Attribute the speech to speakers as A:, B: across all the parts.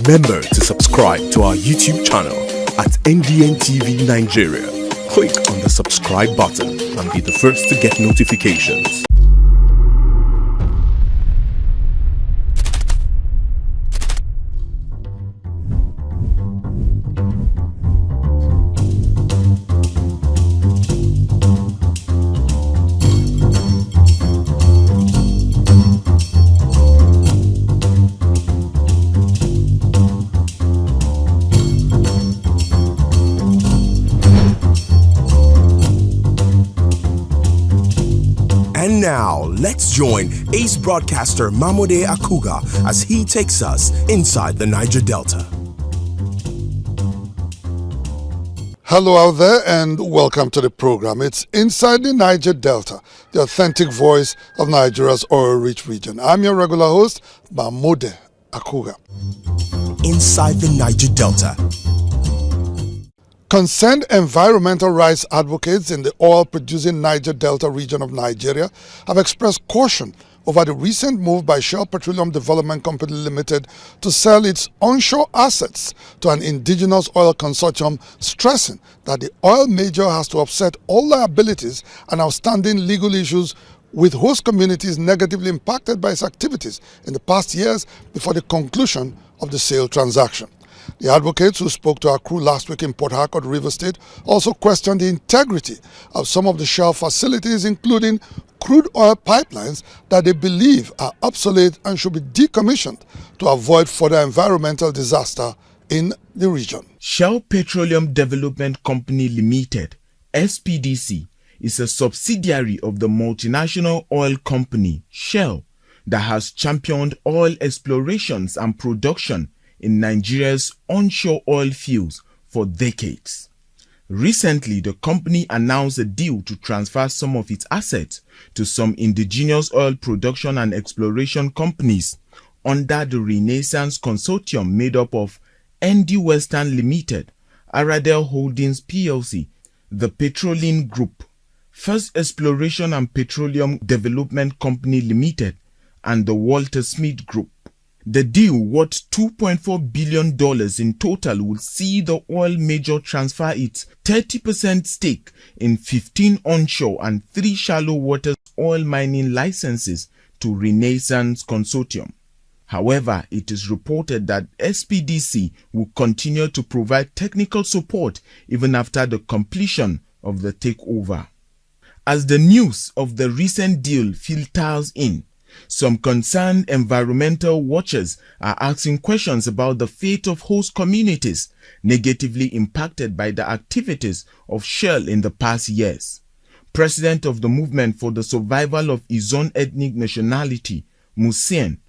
A: Remember to subscribe to our YouTube channel at NDN TV Nigeria. Click on the subscribe button and be the first to get notifications. And now, let's join ace broadcaster MAMODE AKUGHA as he takes us inside the Niger Delta.
B: Hello out there and welcome to the program. It's Inside the Niger Delta, the authentic voice of Nigeria's oil-rich region. I'm your regular host, MAMODE AKUGHA.
A: Inside the Niger Delta.
B: Concerned environmental rights advocates in the oil-producing Niger Delta region of Nigeria have expressed caution over the recent move by Shell Petroleum Development Company Limited to sell its onshore assets to an indigenous oil consortium, stressing that the oil major has to offset all liabilities and outstanding legal issues with host communities negatively impacted by its activities in the past years before the conclusion of the sale transaction. The advocates who spoke to our crew last week in Port Harcourt, Rivers State, also questioned the integrity of some of the Shell facilities, including crude oil pipelines that they believe are obsolete and should be decommissioned to avoid further environmental disaster in the region.
C: Shell Petroleum Development Company Limited, SPDC, is a subsidiary of the multinational oil company Shell that has championed oil explorations and production in Nigeria's onshore oil fields for decades. Recently, the company announced a deal to transfer some of its assets to some indigenous oil production and exploration companies under the Renaissance Consortium made up of ND Western Limited, Aradel Holdings PLC, the Petroleum Group, First Exploration and Petroleum Development Company Limited, and the Walter Smith Group. The deal, worth $2.4 billion in total, will see the oil major transfer its 30% stake in 15 onshore and 3 shallow water oil mining licenses to Renaissance Consortium. However, it is reported that SPDC will continue to provide technical support even after the completion of the takeover. As the news of the recent deal filters in, some concerned environmental watchers are asking questions about the fate of host communities negatively impacted by the activities of Shell in the past years. President of the Movement for the Survival of Izon Ethnic Nationality, Musien,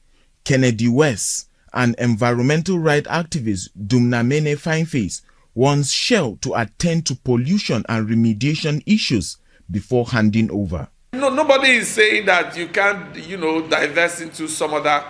C: Kennedy West, and environmental rights activist Dumnamene Fineface wants Shell to attend to pollution and remediation issues before handing over.
D: No, nobody is saying that you can't, divest into some other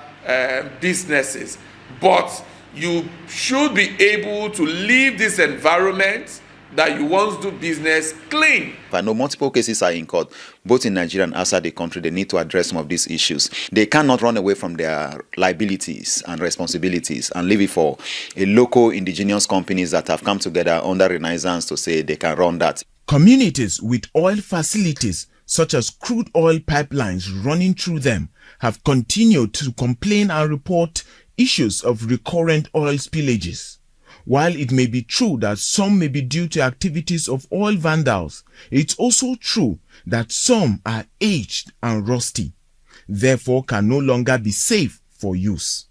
D: businesses, but you should be able to leave this environment that you once do business clean.
E: I know multiple cases are in court, both in Nigeria and outside the country. They need to address some of these issues. They cannot run away from their liabilities and responsibilities and leave it for a local indigenous companies that have come together under Renaissance to say they can run that.
C: Communities with oil facilities such as crude oil pipelines running through them, have continued to complain and report issues of recurrent oil spillages. While it may be true that some may be due to activities of oil vandals, it's also true that some are aged and rusty, therefore can no longer be safe for use.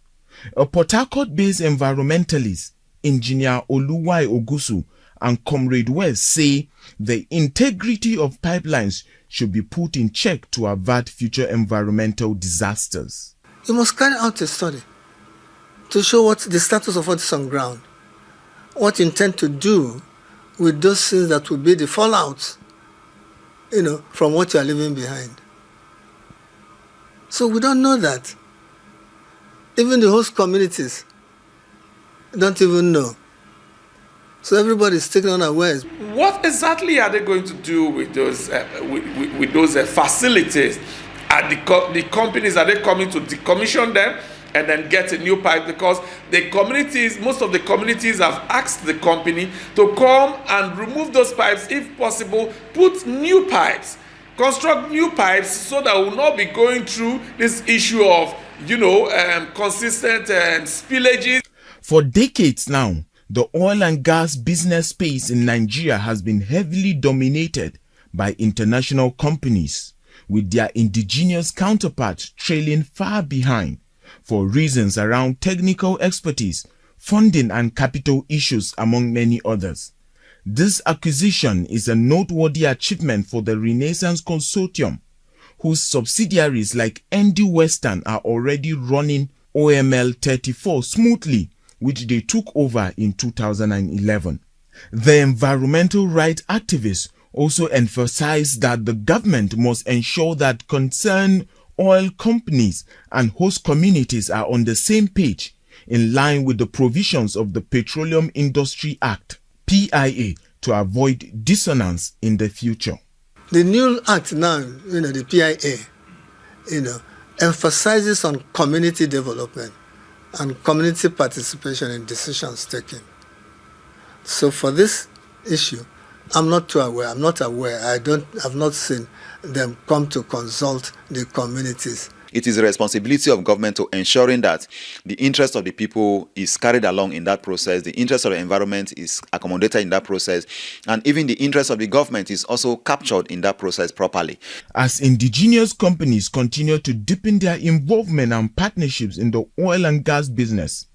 C: A Port Harcourt-based environmentalist, Engineer Oluwai Ogusu, and Comrade West say the integrity of pipelines should be put in check to avert future environmental disasters.
F: You must carry out a study to show what the status of what is on ground, what you intend to do with those things that will be the fallout, from what you are leaving behind. So we don't know that. Even the host communities don't even know. So everybody is taken unawares.
D: What exactly are they going to do with those facilities? Are the companies, are they coming to decommission them? and then get a new pipe, because the communities, most of the communities have asked the company to come and remove those pipes, if possible, put new pipes, construct new pipes, so that we'll not be going through this issue of, consistent spillages.
C: For decades now, the oil and gas business space in Nigeria has been heavily dominated by international companies, with their indigenous counterparts trailing far behind for reasons around technical expertise, funding and capital issues, among many others. This acquisition is a noteworthy achievement for the Renaissance Consortium, whose subsidiaries like ND Western are already running OML 34 smoothly, which they took over in 2011. The environmental rights activists also emphasized that the government must ensure that concerned oil companies and host communities are on the same page, in line with the provisions of the Petroleum Industry Act, PIA, to avoid dissonance in the future.
F: The new act now, the PIA, emphasizes on community development and community participation in decisions taken. So for this issue, I'm not aware. I've not seen them come to consult the communities.
E: It is the responsibility of government to ensuring that the interest of the people is carried along in that process, the interest of the environment is accommodated in that process, and even the interest of the government is also captured in that process properly.
C: As indigenous companies continue to deepen their involvement and partnerships in the oil and gas business,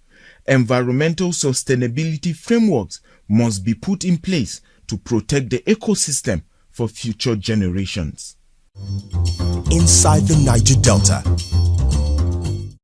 C: environmental sustainability frameworks must be put in place to protect the ecosystem for future generations.
A: Inside the Niger Delta.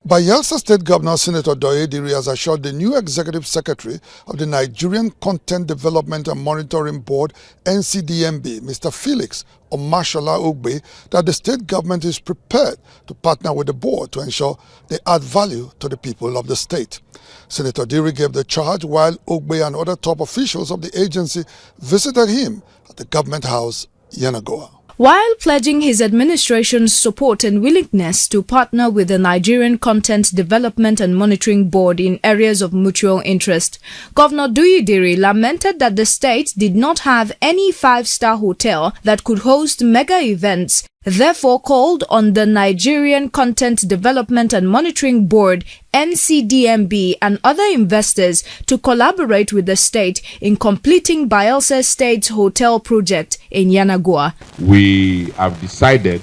B: Bayelsa State Governor Senator Doyediri has assured the new Executive Secretary of the Nigerian Content Development and Monitoring Board, NCDMB, Mr. Felix Omashola Ogbe, that the state government is prepared to partner with the board to ensure they add value to the people of the state. Senator Diri gave the charge while Ogbe and other top officials of the agency visited him at the Government House, Yenagoa.
G: While pledging his administration's support and willingness to partner with the Nigerian Content Development and Monitoring Board in areas of mutual interest, Governor Doyediri lamented that the state did not have any five-star hotel that could host mega events, therefore called on the Nigerian Content Development and Monitoring Board, NCDMB, and other investors to collaborate with the state in completing Bayelsa State's hotel project in Yenagoa.
H: We have decided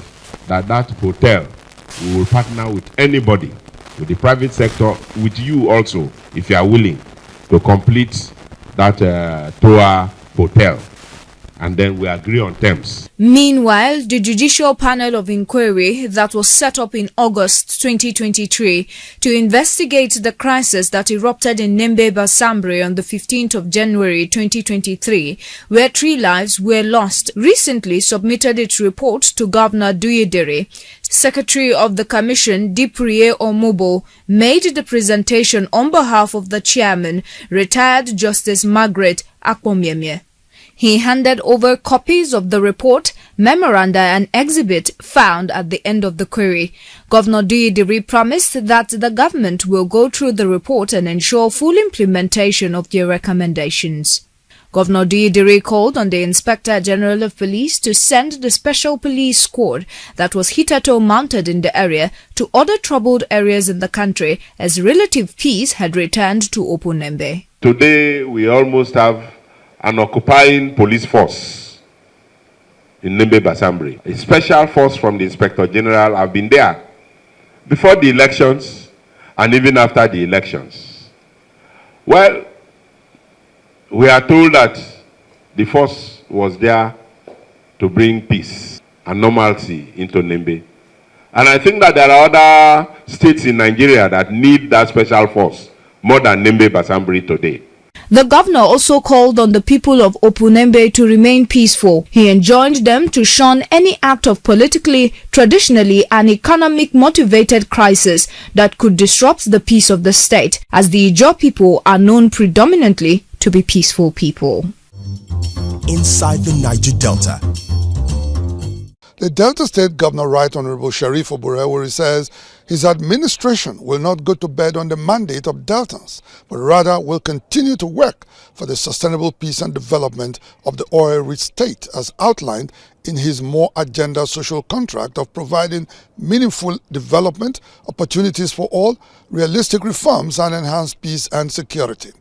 H: that hotel, we will partner with anybody, with the private sector, with you also, if you are willing to complete that Toa hotel. And then we agree on terms.
G: Meanwhile, the judicial panel of inquiry that was set up in August 2023 to investigate the crisis that erupted in Nembe Basambre on the 15th of January 2023, where 3 lives were lost, recently submitted its report to Governor Doyediri. Secretary of the Commission, Diprie Omobo, made the presentation on behalf of the chairman, retired Justice Margaret Akpomyemye. He handed over copies of the report, memoranda and exhibit found at the end of the query. Governor Doyediri promised that the government will go through the report and ensure full implementation of their recommendations. Governor Doyediri called on the Inspector General of Police to send the special police squad that was hitherto mounted in the area to other troubled areas in the country as relative peace had returned to Oponembe.
H: Today we almost have an occupying police force in Nembe Basambre. A special force from the Inspector General have been there before the elections and even after the elections. Well, we are told that the force was there to bring peace and normalcy into Nembe. And I think that there are other states in Nigeria that need that special force more than Nembe Basambre today.
G: The governor also called on the people of Oponembe to remain peaceful. He enjoined them to shun any act of politically, traditionally and economic motivated crisis that could disrupt the peace of the state, as the Ijaw people are known predominantly to be peaceful people.
A: Inside the Niger Delta.
B: The Delta State Governor, Right Honorable Sheriff Oborewori, says his administration will not go to bed on the mandate of Deltans, but rather will continue to work for the sustainable peace and development of the oil-rich state as outlined in his more agenda social contract of providing meaningful development, opportunities for all, realistic reforms and enhanced peace and security.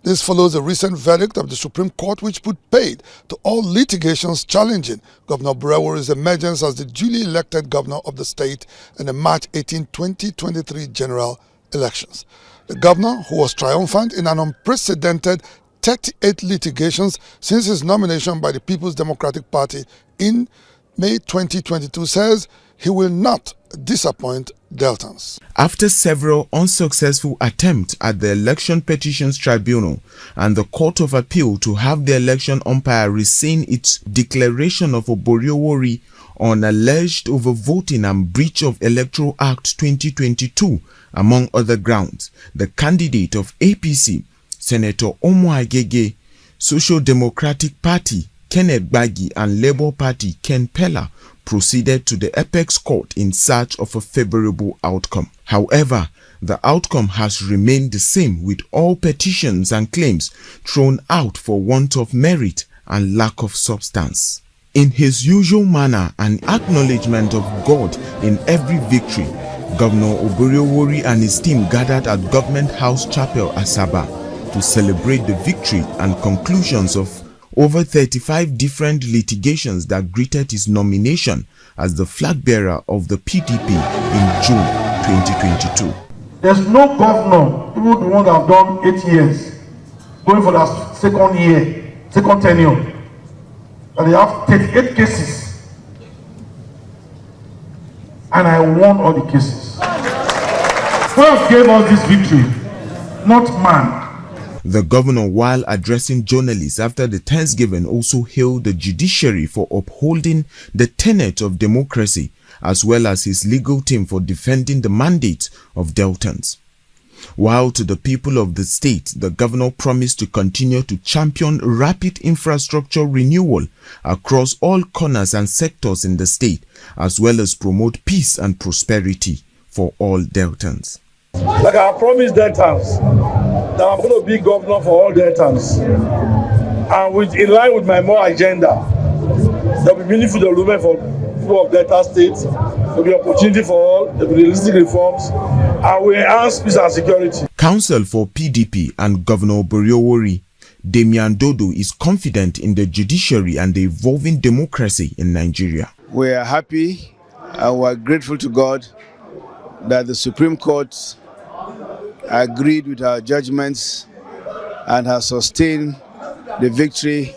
B: This follows a recent verdict of the Supreme Court which put paid to all litigations challenging Governor Burewuri's emergence as the duly elected governor of the state in the March 18, 2023 general elections. The governor, who was triumphant in an unprecedented 38 litigations since his nomination by the People's Democratic Party in May 2022, says he will not disappoint Deltans.
C: After several unsuccessful attempts at the Election Petitions Tribunal and the Court of Appeal to have the election umpire rescind its declaration of Oboriowori on alleged overvoting and breach of Electoral Act 2022, among other grounds, the candidate of APC, Senator Omo-Agege, Social Democratic Party, Kenneth Gbagi, and Labour Party, Ken Pella, proceeded to the Apex Court in search of a favorable outcome. However, the outcome has remained the same, with all petitions and claims thrown out for want of merit and lack of substance. In his usual manner and acknowledgement of God in every victory, Governor Oboriowori and his team gathered at Government House Chapel, Asaba, to celebrate the victory and conclusions of over 35 different litigations that greeted his nomination as the flag bearer of the PDP in June 2022.
I: There's no governor, even the one that have done 8 years, going for that second tenure, and they have 38 cases. And I won all the cases. God gave us this victory, not man.
C: The governor, while addressing journalists after the Thanksgiving, also hailed the judiciary for upholding the tenet of democracy, as well as his legal team for defending the mandate of Deltans. While to the people of the state, the governor promised to continue to champion rapid infrastructure renewal across all corners and sectors in the state, as well as promote peace and prosperity for all Deltans.
I: Like I promised Deltans, that I'm going to be governor for all Deltans. And in line with my more agenda, there will be meaningful development for people of Delta State, there will be opportunity for all, there will be realistic reforms, and we enhance peace and security.
C: Counsel for PDP and Governor Burewuri, Damian Dodo, is confident in the judiciary and the evolving democracy in Nigeria.
J: We are happy and we are grateful to God that the Supreme Court agreed with our judgments and has sustained the victory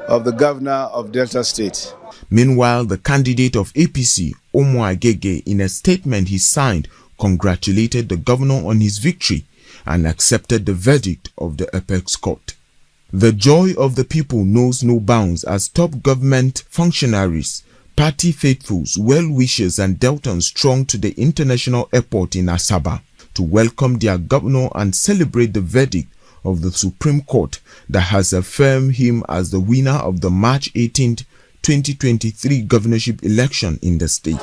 J: of the governor of Delta State.
C: Meanwhile, the candidate of APC, Omo-Agege, in a statement he signed, congratulated the governor on his victory and accepted the verdict of the Apex Court. The joy of the people knows no bounds as top government functionaries, party faithfuls, well-wishers and Deltans thronged to the international airport in Asaba to welcome their governor and celebrate the verdict of the Supreme Court that has affirmed him as the winner of the March 18, 2023 governorship election in the state.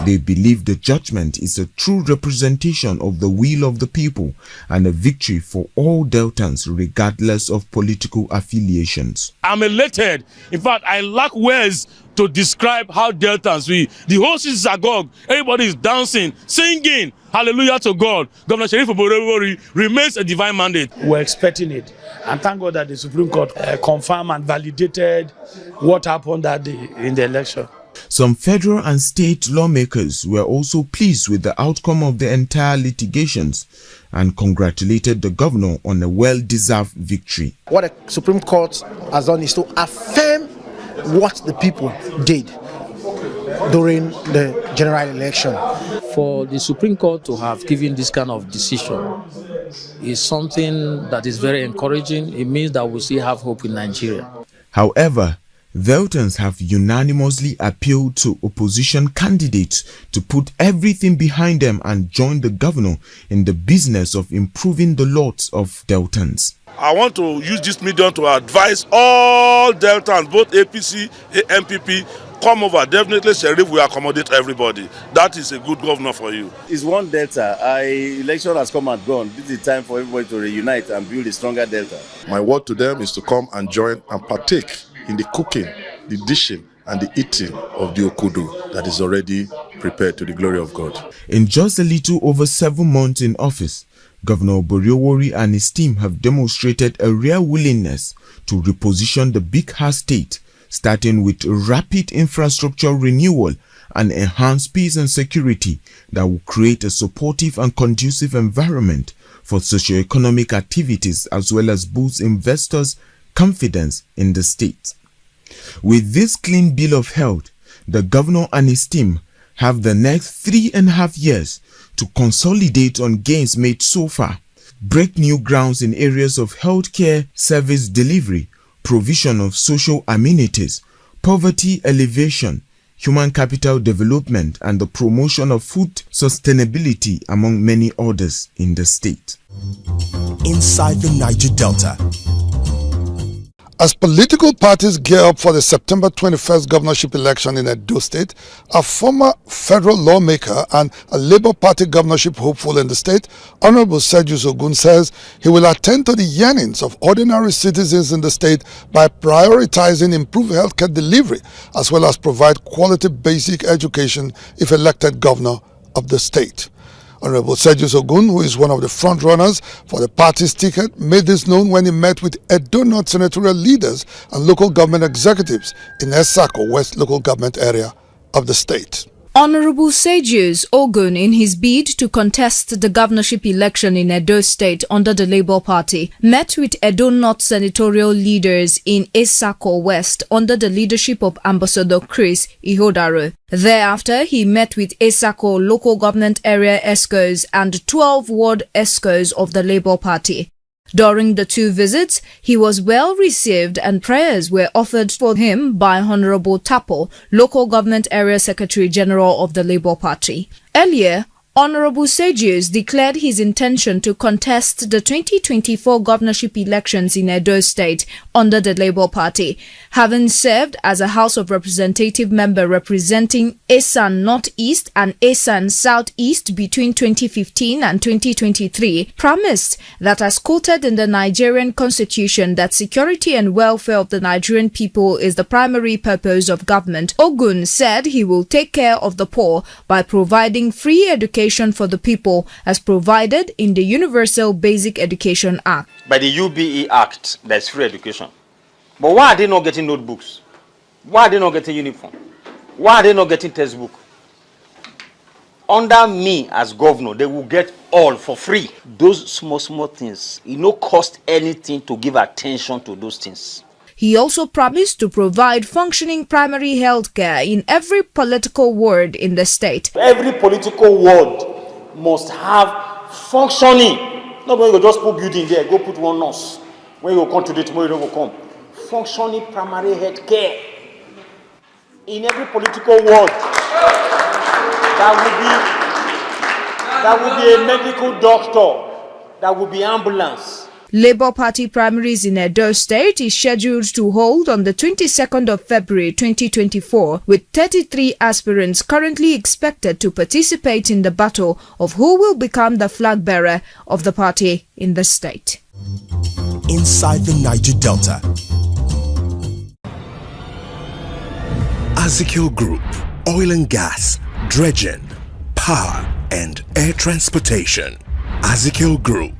C: They believe the judgment is a true representation of the will of the people and a victory for all Deltans regardless of political affiliations.
K: I'm elated. In fact, I lack words to describe how Deltans, the whole city is agog. Everybody is dancing, singing, hallelujah to God. Governor Sheriff Oborowori remains a divine mandate.
L: We're expecting it. And thank God that the Supreme Court confirmed and validated what happened that day in the election.
C: Some federal and state lawmakers were also pleased with the outcome of the entire litigations and congratulated the governor on a well-deserved victory.
M: What the Supreme Court has done is to affirm what the people did during the general election.
N: For the Supreme Court to have given this kind of decision is something that is very encouraging. It means that we still have hope in Nigeria.
C: However, Deltans have unanimously appealed to opposition candidates to put everything behind them and join the governor in the business of improving the lot of Deltans.
I: I want to use this medium to advise all Deltans, both APC and MPP, come over. Definitely, Sheriff will accommodate everybody. That is a good governor for you.
O: It's one Delta. Election has come and gone. This is the time for everybody to reunite and build a stronger Delta.
P: My word to them is to come and join and partake in the cooking, the dishing, and the eating of the okudu that is already prepared to the glory of God.
C: In just a little over 7 months in office, Governor Boriowori and his team have demonstrated a rare willingness to reposition the Big-Ha state, starting with rapid infrastructure renewal and enhanced peace and security that will create a supportive and conducive environment for socio-economic activities as well as boost investors' confidence in the state. With this clean bill of health, the governor and his team have the next 3.5 years to consolidate on gains made so far, break new grounds in areas of healthcare service delivery, provision of social amenities, poverty alleviation, human capital development, and the promotion of food sustainability, among many others in the state.
A: Inside the Niger Delta.
B: As political parties gear up for the September 21st governorship election in Edo State, a former federal lawmaker and a Labour Party governorship hopeful in the state, Honorable Sergius Ogun, says he will attend to the yearnings of ordinary citizens in the state by prioritizing improved healthcare delivery as well as provide quality basic education if elected governor of the state. Honorable Sergius Ogun, who is one of the front-runners for the party's ticket, made this known when he met with Edo North senatorial leaders and local government executives in Esako West local government area of the state.
G: Honorable Sergius Ogun, in his bid to contest the governorship election in Edo State under the Labour Party, met with Edo North senatorial leaders in Esako West under the leadership of Ambassador Chris Ihodaro. Thereafter, he met with Esako local government area ESCOs and 12 ward ESCOs of the Labour Party. During the two visits, he was well received and prayers were offered for him by Honorable Tapo, local government area secretary general of the Labour Party. Earlier, Honorable Sergius declared his intention to contest the 2024 governorship elections in Edo State under the Labour Party, having served as a House of Representative member representing Esan Northeast and Esan Southeast between 2015 and 2023, promised that as quoted in the Nigerian constitution that security and welfare of the Nigerian people is the primary purpose of government. Ogun said he will take care of the poor by providing free education for the people as provided in the Universal Basic Education Act.
Q: By the UBE Act, there's free education. But why are they not getting notebooks? Why are they not getting uniform? Why are they not getting textbook? Under me as governor, they will get all for free. Those small things, it no cost anything to give attention to those things.
G: He also promised to provide functioning primary health care in every political ward in the state.
Q: Every political ward must have functioning. Not when you just put building there, go put one nurse. When you come today, tomorrow you don't come. Functioning primary health care in every political ward. That will be a medical doctor. That will be ambulance.
G: Labour Party primaries in Edo State is scheduled to hold on the 22nd of February 2024, with 33 aspirants currently expected to participate in the battle of who will become the flag bearer of the party in the state.
A: Inside the Niger Delta. Ezekiel Group, oil and gas, dredging, power and air transportation. Ezekiel Group,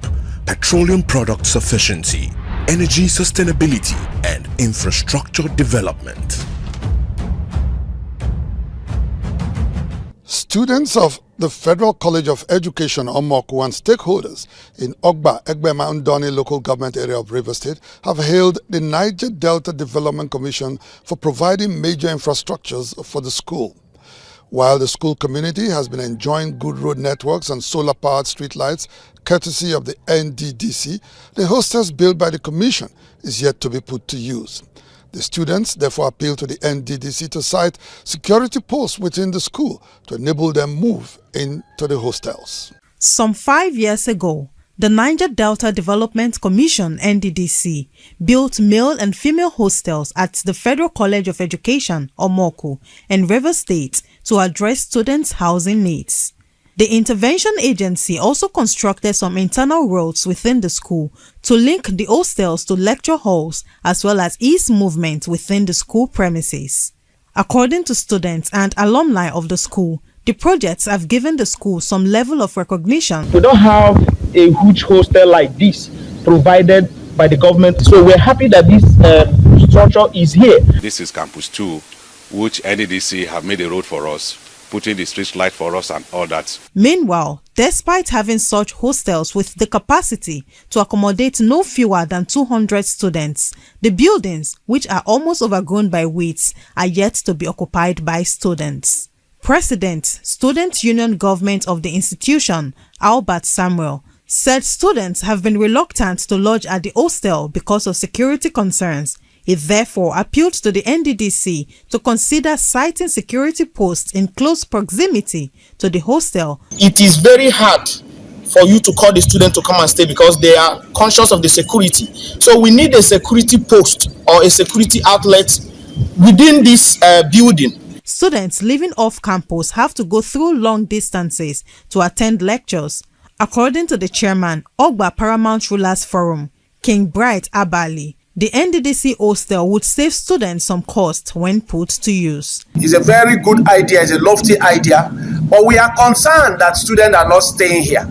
A: petroleum product sufficiency, energy sustainability, and infrastructure development.
B: Students of the Federal College of Education, Omoku, and stakeholders in Ogba, Egbema, and Doni local government area of Rivers State have hailed the Niger Delta Development Commission for providing major infrastructures for the school. While the school community has been enjoying good road networks and solar-powered streetlights courtesy of the NDDC, the hostels built by the commission is yet to be put to use. The students therefore appeal to the NDDC to site security posts within the school to enable them move into the hostels.
R: Some 5 years ago, The Niger Delta Development Commission (NDDC) built male and female hostels at the Federal College of Education (OMOKU) in Rivers State to address students' housing needs. The intervention agency also constructed some internal roads within the school to link the hostels to lecture halls as well as ease movement within the school premises. According to students and alumni of the school, the projects have given the school some level of recognition.
S: We don't have a huge hostel like this provided by the government, so we're happy that this structure is here.
T: This is Campus 2, which NDDC have made a road for us, putting the street light for us and all that.
R: Meanwhile, despite having such hostels with the capacity to accommodate no fewer than 200 students, the buildings, which are almost overgrown by weeds, are yet to be occupied by students. President, Student Union Government of the institution, Albert Samuel, said students have been reluctant to lodge at the hostel because of security concerns. He therefore appealed to the NDDC to consider siting security posts in close proximity to the hostel.
S: It is very hard for you to call the student to come and stay because they are conscious of the security. So we need a security post or a security outlet within this building.
R: Students living off campus have to go through long distances to attend lectures. According to the chairman, Ogba Paramount Rulers Forum, King Bright Abali, the NDDC hostel would save students some cost when put to use.
U: It's a very good idea, it's a lofty idea, but we are concerned that students are not staying here.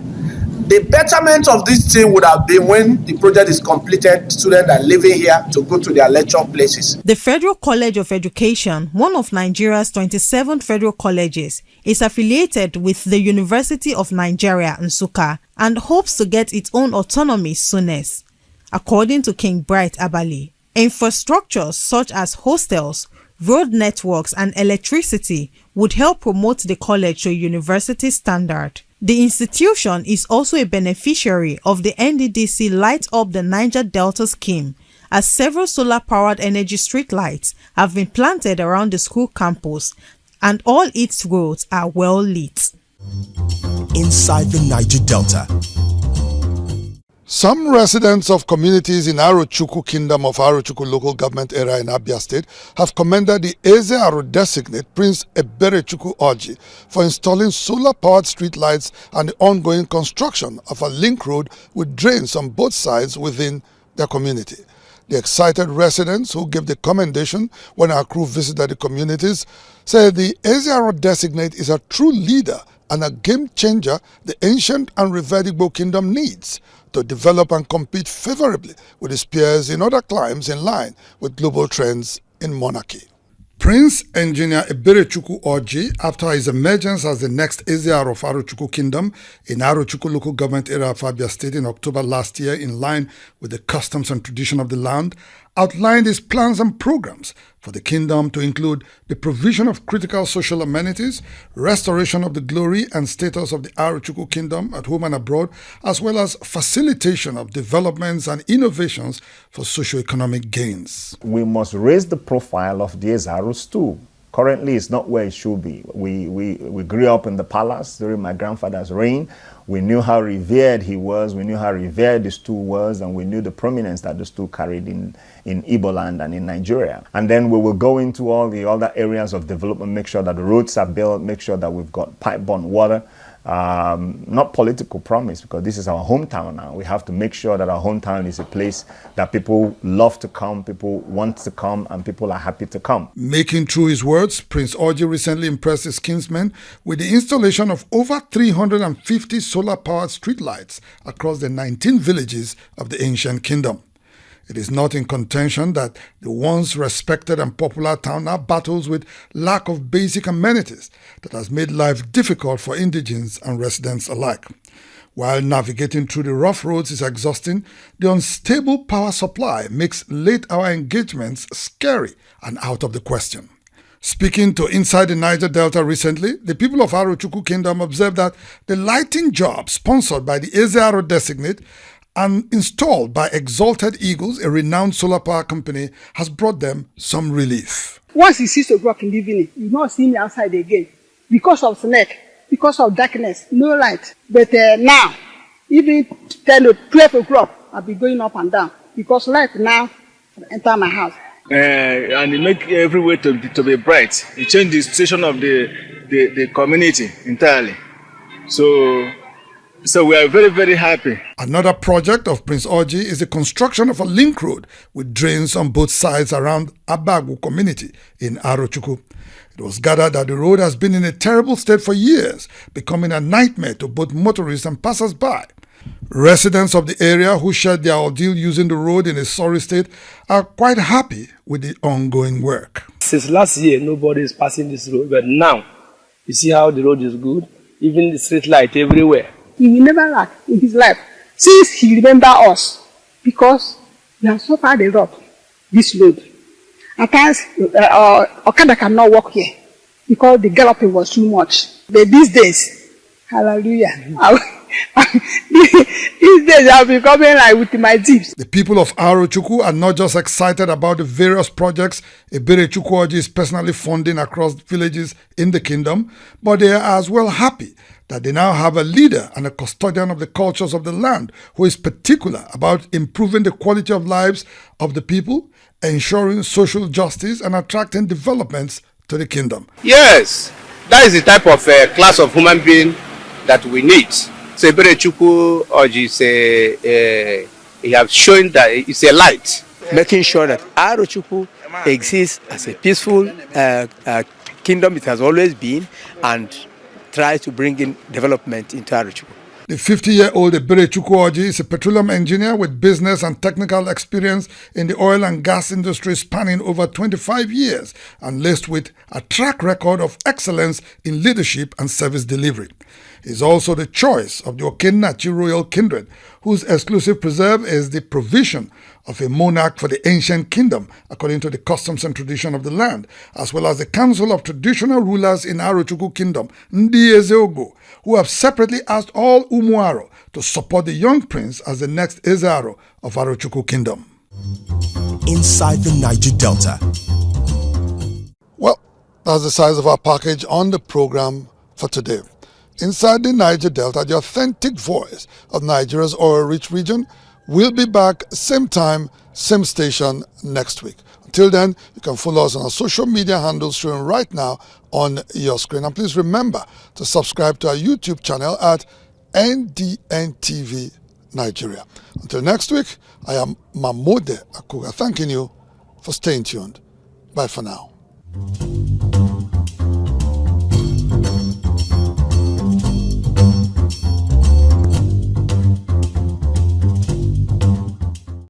U: The betterment of this thing would have been when the project is completed, students are living here to go to their lecture places.
R: The Federal College of Education, one of Nigeria's 27 federal colleges, is affiliated with the University of Nigeria, Nsukka, and hopes to get its own autonomy soonest. According to King Bright Abali, infrastructures such as hostels, road networks, and electricity would help promote the college to a university standard. The institution is also a beneficiary of the NDDC Light Up the Niger Delta scheme, as several solar-powered energy streetlights have been planted around the school campus, and all its roads are well lit.
A: Inside the Niger Delta.
B: Some residents of communities in Arochukwu Kingdom of Arochukwu local government area in Abia State have commended the Eze-Aro designate Prince Eberechukwu Orji for installing solar-powered streetlights and the ongoing construction of a link road with drains on both sides within their community. The excited residents who gave the commendation when our crew visited the communities said the Eze-Aro designate is a true leader and a game changer the ancient and revered Igbo kingdom needs to develop and compete favorably with its peers in other climes in line with global trends in monarchy. Prince Engineer Eberechukwu Orji, after his emergence as the next Eze-Aro of Arochukwu Kingdom in Arochukwu local government area of Abia State in October last year, in line with the customs and tradition of the land, outlined his plans and programs for the kingdom to include the provision of critical social amenities, restoration of the glory and status of the Arochukwu Kingdom at home and abroad, as well as facilitation of developments and innovations for socio-economic gains.
V: We must raise the profile of the Eze-Aros too. Currently, it's not where it should be. We grew up in the palace during my grandfather's reign. We knew how revered he was, we knew how revered the stool was, and we knew the prominence that the stool carried in Igbo land and in Nigeria. And then we will go into all the other areas of development, make sure that the roads are built, make sure that we've got pipe-borne water. Not political promise, because this is our hometown now. We have to make sure that our hometown is a place that people love to come, people want to come, and people are happy to come.
B: Making true his words, Prince Orji recently impressed his kinsmen with the installation of over 350 solar-powered streetlights across the 19 villages of the ancient kingdom. It is not in contention that the once respected and popular town now battles with lack of basic amenities that has made life difficult for indigents and residents alike. While navigating through the rough roads is exhausting, the unstable power supply makes late-hour engagements scary and out of the question. Speaking to Inside the Niger Delta recently, the people of Arochukwu Kingdom observed that the lighting job sponsored by the Eze-Aro designate and installed by Exalted Eagles, a renowned solar power company, has brought them some relief.
W: Once it's 6 o'clock in the evening, you don't see me outside again. Because of snake, because of darkness, no light. But now, Even 10 or 12 o'clock, I'll be going up and down because light now enter my house.
D: And it make every way to be bright. It changed the situation of the community entirely. So we are very, very happy.
B: Another project of Prince Orji is the construction of a link road with drains on both sides around Abagu community in Arochukwu. It was gathered that the road has been in a terrible state for years, becoming a nightmare to both motorists and passers-by. Residents of the area who shared their ordeal using the road in a sorry state are quite happy with the ongoing work.
E: Since last year, nobody is passing this road, but now you see how the road is good, even the street light everywhere.
W: He will never lack in his life since he remember us because we have suffered a lot this load. At times, Okada cannot walk here because the galloping was too much. But these days, hallelujah, these days I'll be coming like with my jeeps.
B: The people of Arochukwu are not just excited about the various projects Eberechukwu Orji is personally funding across villages in the kingdom, but they are as well happy that they now have a leader and a custodian of the cultures of the land who is particular about improving the quality of lives of the people, ensuring social justice and attracting developments to the kingdom.
F: Yes, that is the type of class of human being that we need. So Eberechukwu Orji he has shown that it's a light.
X: Making sure that Arochukwu exists as a peaceful kingdom it has always been, and try to bring in development into Arochukwu.
B: The 50-year-old Eberechukwu Orji is a petroleum engineer with business and technical experience in the oil and gas industry spanning over 25 years and laced with a track record of excellence in leadership and service delivery. He is also the choice of the Okennachi royal kindred, whose exclusive preserve is the provision of a monarch for the ancient kingdom, according to the customs and tradition of the land, as well as the council of traditional rulers in Arochukwu kingdom, Ndi Ezeogo, who have separately asked all Umuaro to support the young prince as the next Ezearo of Arochukwu kingdom.
A: Inside the Niger Delta.
B: Well, that's the size of our package on the program for today. Inside the Niger Delta, the authentic voice of Nigeria's oil-rich region. We'll be back same time, same station next week. Until then, you can follow us on our social media handles showing right now on your screen. And please remember to subscribe to our YouTube channel at NDNTV Nigeria. Until next week, I am MAMODE AKUGHA thanking you for staying tuned. Bye for now.